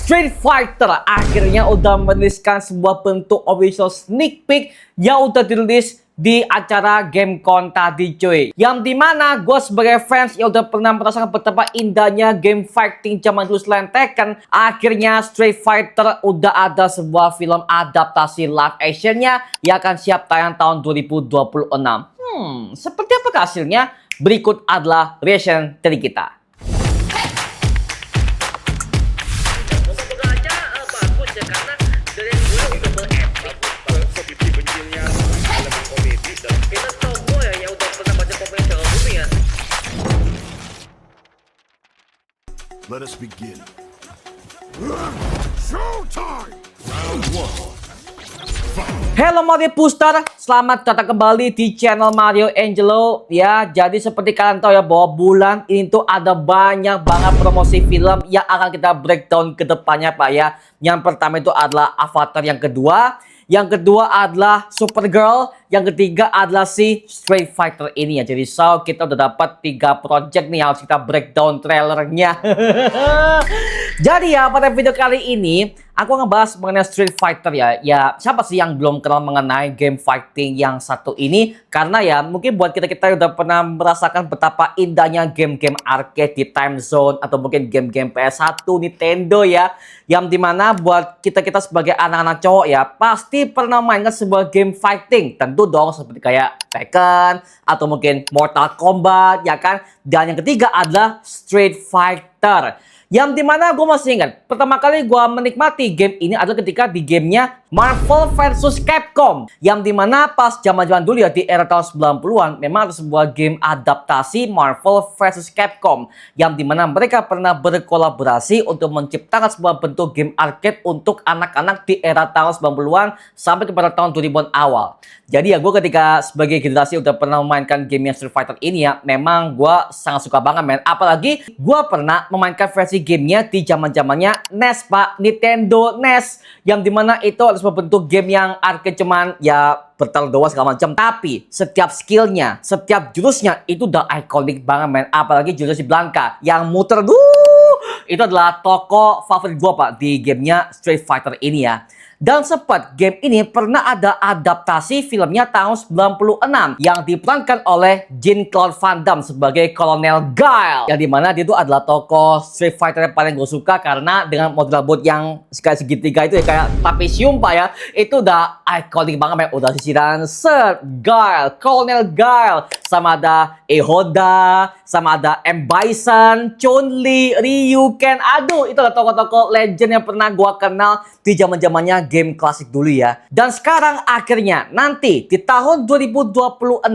Street Fighter akhirnya udah menuliskan sebuah bentuk official sneak peek yang udah dirilis di acara GameCon tadi cuy. Yang dimana gue sebagai fans yang udah pernah merasakan betapa indahnya game fighting zaman dulu selain Tekken, akhirnya Street Fighter udah ada sebuah film adaptasi live actionnya yang akan siap tayang tahun 2026. Seperti apa hasilnya? Berikut adalah reaction dari kita. Let us begin. Showtime! Round 1. Hello Mario Booster, selamat datang kembali di channel Mario Angelo. Ya, jadi seperti kalian tahu ya bahwa bulan ini tuh ada banyak banget promosi film yang akan kita breakdown ke depannya Pak ya. Yang pertama itu adalah Avatar, yang kedua adalah Supergirl, yang ketiga adalah si Street Fighter ini ya. Jadi kita udah dapat 3 project nih yang harus kita breakdown trailernya. Jadi ya pada video kali ini aku ngebahas mengenai Street Fighter ya. Ya siapa sih yang belum kenal mengenai game fighting yang satu ini? Karena ya mungkin buat kita udah pernah merasakan betapa indahnya game-game arcade di time zone atau mungkin game-game PS1 Nintendo ya. Yang dimana buat kita sebagai anak-anak cowok ya pasti pernah mainkan sebuah game fighting. Tentu dong seperti kayak Tekken atau mungkin Mortal Kombat ya kan. Dan yang ketiga adalah Street Fighter. Yang dimana gue masih ingat, pertama kali gue menikmati game ini adalah ketika di gamenya Marvel vs Capcom. Yang dimana pas zaman-zaman dulu ya di era tahun 90-an, memang ada sebuah game adaptasi Marvel vs Capcom. Yang dimana mereka pernah berkolaborasi untuk menciptakan sebuah bentuk game arcade untuk anak-anak di era tahun 90-an sampai kepada tahun 2000-an awal. Jadi ya gue ketika sebagai generasi udah pernah memainkan game yang Street Fighter ini ya, memang gue sangat suka banget men. Apalagi gue pernah memainkan versi gamenya di zaman-zamannya NES Pak, Nintendo NES, yang dimana itu adalah sebuah bentuk game yang arcade cuman ya bertarung doang segala macam, tapi setiap skillnya, setiap jurusnya itu udah ikonik banget men. Apalagi jurus si Blanka yang muter itu adalah tokoh favorit gue Pak di gamenya Street Fighter ini ya. Dan sempat game ini pernah ada adaptasi filmnya tahun 96 yang diperankan oleh Jean-Claude Van Damme sebagai Kolonel Guile. Yang dimana dia itu adalah tokoh Street Fighter yang paling gue suka karena dengan model rambut yang segitiga itu ya kayak trapesium Pak ya. Itu udah ikonik banget men. Udah sisiran set Guile, Kolonel Guile, sama ada Honda, sama ada M. Bison, Chun-Li, Ryu, Ken. Aduh, itu adalah tokoh-tokoh legend yang pernah gue kenal di zaman-zamannya game klasik dulu ya. Dan sekarang akhirnya nanti di tahun 2026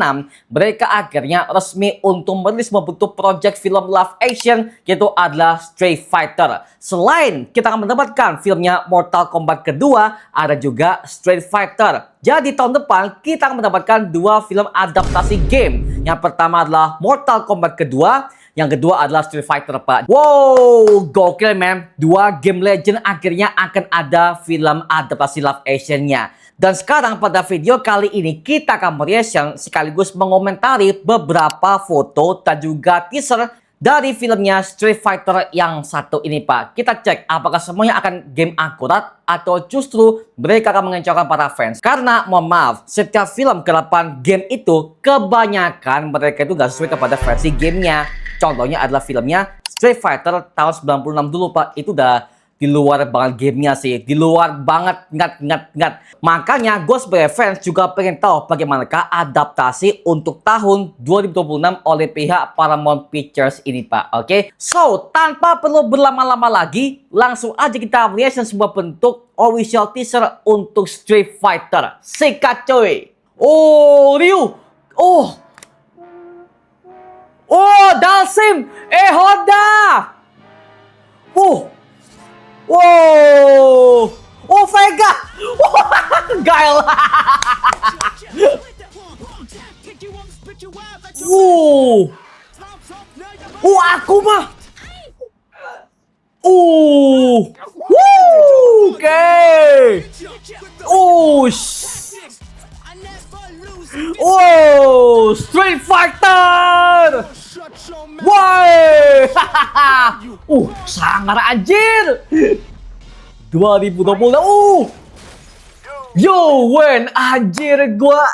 mereka akhirnya resmi untuk merilis membentuk project film live action, yaitu adalah Street Fighter. Selain kita akan mendapatkan filmnya Mortal Kombat kedua, ada juga Street Fighter. Jadi tahun depan kita akan mendapatkan 2 film adaptasi game. Yang pertama adalah Mortal Kombat kedua, yang kedua adalah Street Fighter Pak. Wow, gokil man. 2 game legend akhirnya akan ada film adaptasi live actionnya. Dan sekarang pada video kali ini kita akan mereaction sekaligus mengomentari beberapa foto dan juga teaser dari filmnya Street Fighter yang satu ini Pak. Kita cek apakah semuanya akan game akurat atau justru mereka akan mengecewakan para fans. Karena mohon maaf, setiap film ke-8 game itu kebanyakan mereka itu gak sesuai kepada versi gamenya. Contohnya adalah filmnya Street Fighter tahun 96 dulu Pak. Itu udah di luar banget gamenya sih. Di luar banget, ngat. Makanya gue sebagai fans juga pengen tahu bagaimanakah adaptasi untuk tahun 2026 oleh pihak Paramount Pictures ini Pak. Oke? So, tanpa perlu berlama-lama lagi, langsung aja kita reaction sebuah bentuk official teaser untuk Street Fighter. Sikat coy. Oh, Ryu. Oh, Dalsim! Honda! Wow! Oh, Vega! Guile! Akuma! Okay! Street Fighter! Woi! Sangar anjir! 2020. Yo, Wen, anjir gua.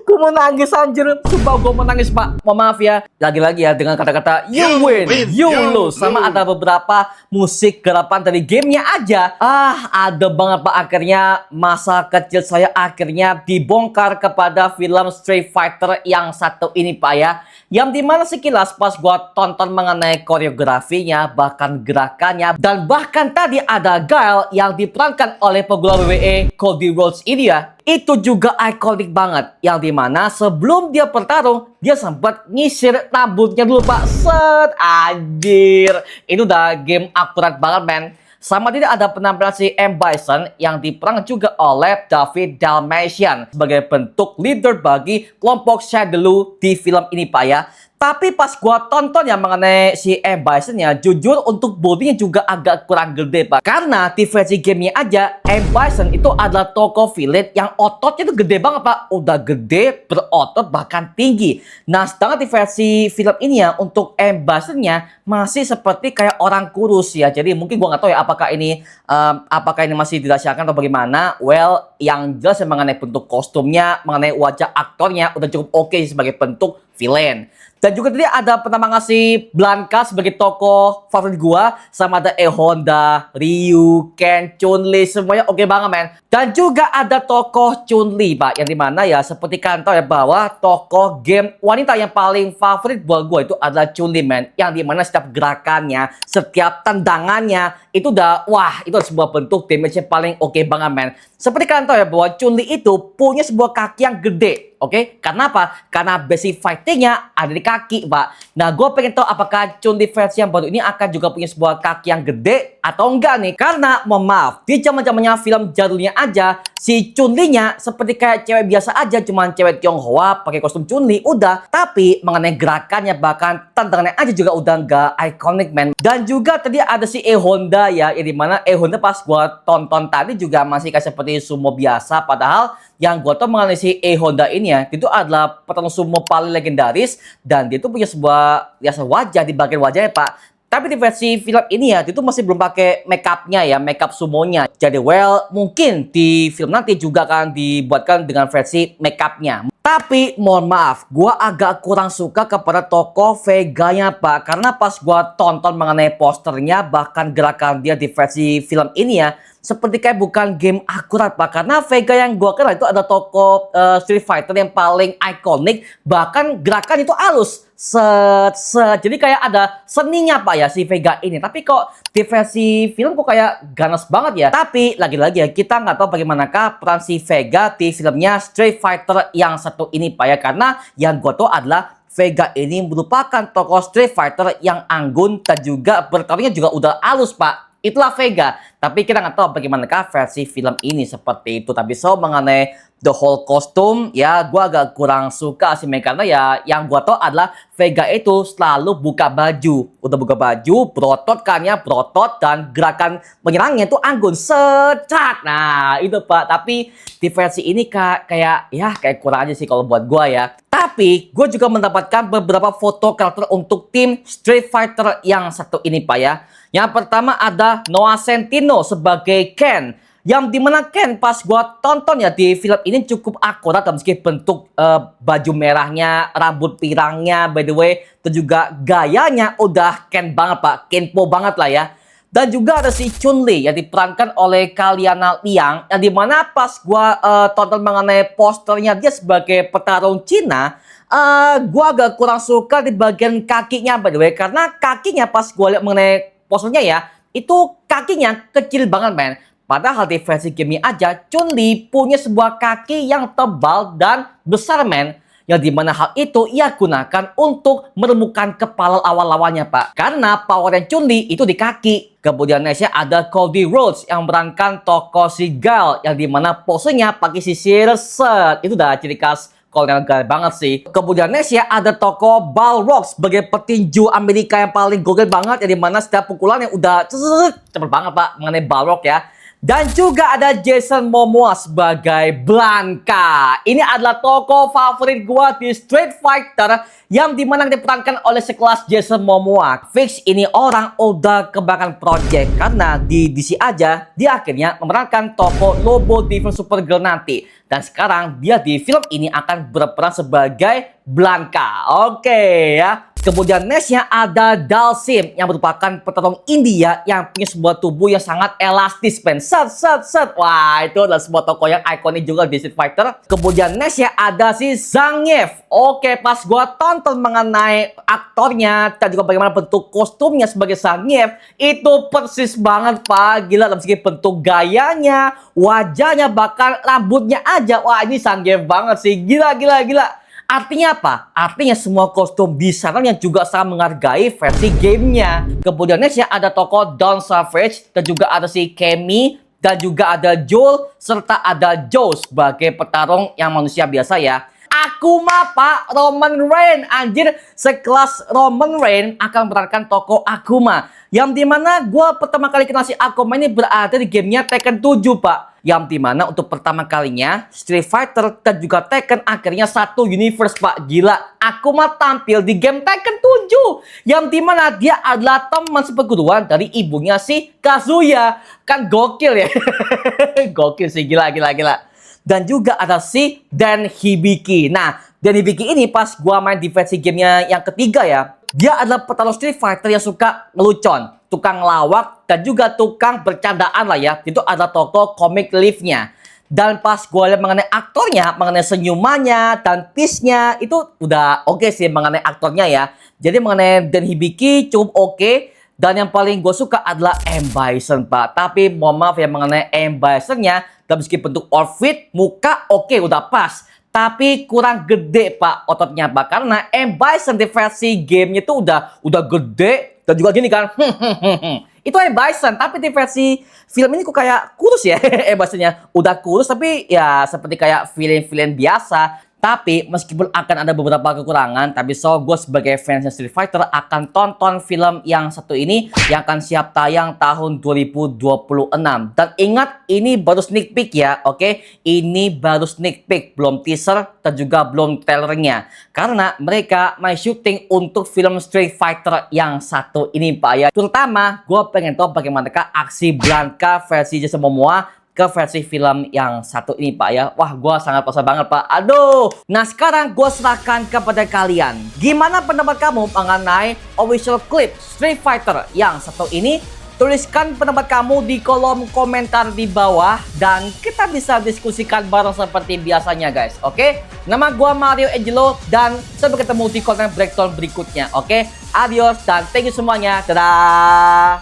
Gue mau nangis anjir. Sumpah gue mau nangis, Pak. Mohon maaf ya. Lagi-lagi ya dengan kata-kata you win, you lose. Sama ada beberapa musik garapan dari gamenya aja. Ada banget, Pak. Akhirnya masa kecil saya akhirnya dibongkar kepada film Street Fighter yang satu ini, Pak ya. Yang dimana sekilas pas gue tonton mengenai koreografinya, bahkan gerakannya, dan bahkan tadi ada Guile yang diperankan oleh pegula WWE Cody Rhodes ini ya. Itu juga ikonik banget. Yang dimana sebelum dia bertarung, dia sempat nyisir rambutnya dulu, Pak. Set, anjir. Itu udah game akurat banget, men. Sama tidak ada penampilan si M. Bison yang diperan juga oleh David Dalmatian sebagai bentuk leader bagi kelompok Shadaloo di film ini, Pak ya. Tapi pas gua tonton yang mengenai si M. Bison ya, jujur untuk bodinya juga agak kurang gede, Pak. Karena di versi gamenya aja, M. Bison itu adalah tokoh villain yang ototnya itu gede banget, Pak. Udah gede, berotot, bahkan tinggi. Nah, sedangkan di versi film ini ya, untuk M. Bisonnya masih seperti kayak orang kurus ya. Jadi mungkin gua nggak tahu ya apakah ini masih dirahasiakan atau bagaimana. Well, yang jelas yang mengenai bentuk kostumnya, mengenai wajah aktornya udah cukup oke sebagai bentuk villain. Dan juga tadi ada penambangan si Blanka sebagai tokoh favorit gua. Sama ada Honda, Ryu, Ken, Chun-Li. Semuanya oke banget, men. Dan juga ada tokoh Chun-Li, Pak. Yang dimana ya seperti kalian tahu ya bahwa tokoh game wanita yang paling favorit buat gua itu adalah Chun-Li, men. Yang dimana setiap gerakannya, setiap tendangannya itu udah, wah, itu sebuah bentuk damage yang paling oke banget, men. Seperti kalian tahu ya bahwa Chun-Li itu punya sebuah kaki yang gede. Oke, karena apa? Karena basic fighting-nya ada di kaki, Pak. Nah, gue pengen tahu apakah Chun-Li versi yang baru ini akan juga punya sebuah kaki yang gede atau enggak nih? Karena, mohon maaf, di zaman-zamannya film jadulnya aja, si Chun-Li-nya seperti kayak cewek biasa aja, cuman cewek Tionghoa pakai kostum Chun-Li, udah. Tapi mengenai gerakannya bahkan tantangannya aja juga udah enggak iconic, man. Dan juga tadi ada si Honda ya, yang dimana Honda pas gue tonton tadi juga masih kayak seperti sumo biasa, padahal yang gue tau mengenai si Honda ini ya, itu adalah petarung sumo paling legendaris dan dia tuh punya sebuah riasan wajah di bagian wajahnya, Pak. Tapi di versi film ini ya, itu masih belum pakai makeupnya ya, makeup sumonya. Jadi well, mungkin di film nanti juga akan dibuatkan dengan versi makeupnya. Tapi mohon maaf, gua agak kurang suka kepada tokoh Vega-nya, Pak. Karena pas gua tonton mengenai posternya, bahkan gerakan dia di versi film ini ya, seperti kayak bukan game akurat, Pak. Karena Vega yang gua kenal itu ada tokoh Street Fighter yang paling ikonik, bahkan gerakan itu halus. Jadi kayak ada seninya, Pak ya, si Vega ini. Tapi kok di versi film kok kayak ganas banget ya. Tapi lagi-lagi ya, kita nggak tahu bagaimanakah peran si Vega di filmnya Street Fighter yang satu ini, Pak ya. Karena yang gue tahu adalah Vega ini merupakan tokoh Street Fighter yang anggun dan juga bertarungnya juga udah halus, Pak. Itulah Vega. Tapi kita nggak tahu bagaimanakah versi film ini seperti itu. Tapi mengenai the whole costume, ya gue agak kurang suka sih, karena ya yang gue tahu adalah Vega itu selalu buka baju. Udah buka baju, berotot kan ya, berotot, dan gerakan menyerangnya itu anggun, secak. Nah itu, Pak. Tapi di versi ini kayak kurang aja sih kalau buat gue ya. Tapi gue juga mendapatkan beberapa foto karakter untuk tim Street Fighter yang satu ini, Pak ya. Yang pertama ada Noah Centineo sebagai Ken. Yang dimana Ken pas gua tonton ya di film ini cukup akurat, meski bentuk baju merahnya, rambut pirangnya, by the way, dan juga gayanya udah Ken banget, Pak. Kenpo banget lah ya. Dan juga ada si Chun-Li yang diperankan oleh Kaliana Liang, yang dimana pas gua tonton mengenai posternya dia sebagai petarung Cina, gua agak kurang suka di bagian kakinya, by the way, karena kakinya pas gua lihat mengenai posternya ya, itu kakinya kecil banget, men. Padahal di versi game aja, Chun-Li punya sebuah kaki yang tebal dan besar, men. Yang dimana hal itu ia gunakan untuk meremukkan kepala lawan-lawannya, Pak. Karena powernya Chun-Li itu di kaki. Kemudian nextnya ada Cody Rhodes yang merankan tokoh si Guile, yang dimana posenya pakai sisir set. Itu udah ciri khas Colonel Guile banget sih. Kemudian nextnya ada tokoh Balrog sebagai petinju Amerika yang paling gokil banget, yang dimana setiap pukulannya udah cepet banget, Pak, mengenai Balrog ya. Dan juga ada Jason Momoa sebagai Blanka. Ini adalah tokoh favorit gua di Street Fighter yang dimana diperankan oleh sekelas Jason Momoa. Fix ini orang udah kebanyakan project karena di DC aja dia akhirnya memerankan tokoh Lobo di film Supergirl nanti. Dan sekarang dia di film ini akan berperan sebagai Blanka. Oke ya. Kemudian nextnya ada Dalsim yang merupakan petarung India yang punya sebuah tubuh yang sangat elastis, men. Set. Wah, itu adalah sebuah tokoh yang ikonik juga di Street Fighter. Kemudian nextnya ada si Zangief. Oke, pas gua tonton mengenai aktornya dan juga bagaimana bentuk kostumnya sebagai Zangief, itu persis banget, Pak. Gila, dalam segi bentuk gayanya, wajahnya, bahkan rambutnya aja. Wah, ini Zangief banget sih. Gila. Artinya apa? Artinya semua kostum di sana yang juga sangat menghargai versi gamenya. Kemudian nextnya ada tokoh Don Savage, dan juga ada si Cammy, dan juga ada Joel, serta ada Joe sebagai petarung yang manusia biasa ya. Akuma, Pak, Roman Reigns. Anjir, sekelas Roman Reigns akan memerankan tokoh Akuma. Yang dimana gue pertama kali kenal si Akuma ini berada di gamenya Tekken 7, Pak. Yang dimana untuk pertama kalinya Street Fighter dan juga Tekken akhirnya satu universe, Pak. Gila, Akuma tampil di game Tekken 7. Yang dimana dia adalah teman seperguruan dari ibunya si Kazuya. Kan gokil ya. Gokil sih, gila. Dan juga ada si Dan Hibiki. Nah, Dan Hibiki ini pas gua main di versi gamenya yang ketiga ya, dia adalah petarung Street Fighter yang suka ngelucon, tukang lawak, dan juga tukang bercandaan lah ya. Itu adalah tokoh comic relief-nya. Dan pas gue lihat mengenai aktornya, mengenai senyumannya, dan piece-nya, itu udah oke sih mengenai aktornya ya. Jadi mengenai Dan Hibiki cukup oke. Dan yang paling gue suka adalah M. Bison, Pak. Tapi mohon maaf ya, mengenai M. Bison-nya, dari segi bentuk outfit, muka oke, udah pas. Tapi kurang gede, Pak, ototnya, Pak. Karena M. Bison di versi gamenya itu udah gede. Dan juga gini kan. Itu M. Bison. Tapi di versi film ini kok kayak kurus ya. M. Bison-nya udah kurus, tapi ya seperti kayak villain-villain biasa. Tapi meskipun akan ada beberapa kekurangan, tapi gue sebagai fans Street Fighter akan tonton film yang satu ini yang akan siap tayang tahun 2026. Dan ingat, ini baru sneak peek ya, oke? Ini baru sneak peek, belum teaser dan juga belum trailernya. Karena mereka main syuting untuk film Street Fighter yang satu ini, Pak ya. Terutama gue pengen tahu bagaimana aksi Blanka versi Jason Momoa ke versi film yang satu ini, Pak ya. Wah, gue sangat puas banget, Pak. Aduh. Nah, sekarang gue serahkan kepada kalian. Gimana pendapat kamu mengenai official clip Street Fighter yang satu ini? Tuliskan pendapat kamu di kolom komentar di bawah. Dan kita bisa diskusikan bareng seperti biasanya, guys. Oke? Nama gue Mario Angelo. Dan sampai ketemu di konten breakdown berikutnya. Oke? Adios dan thank you semuanya. Dadah.